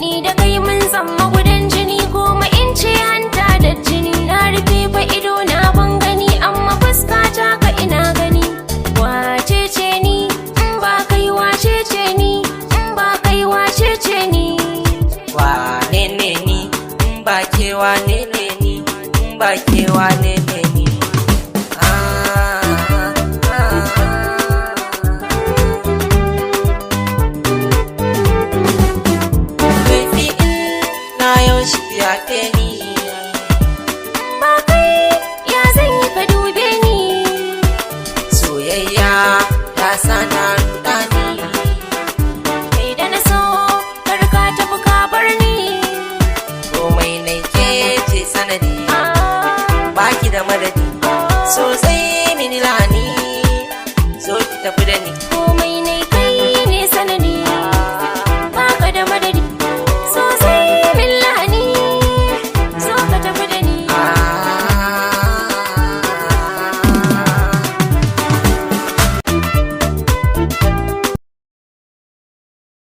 ni da kai mun zama gudan jini, kuma in ce hanta da jini. Na rufe fa ido na ban gani, amma fuska ta ka ina gani. Wace ce ni in ba kai, wace ce ni in ba kai, wace ce ni? Wane ne ni in ba ke, wane ne ni in ba ke, wane ne ni? Laifi in na yaushe yafe ni, Ba kai ya zan yi ka dube ni. soyayya ta sana ruɗa ni. Kai da na so karka tafi ka bar ni. Komai nai ke ce sanadi, baki da madadi, so sai mini lani, zo ki tafi da ni.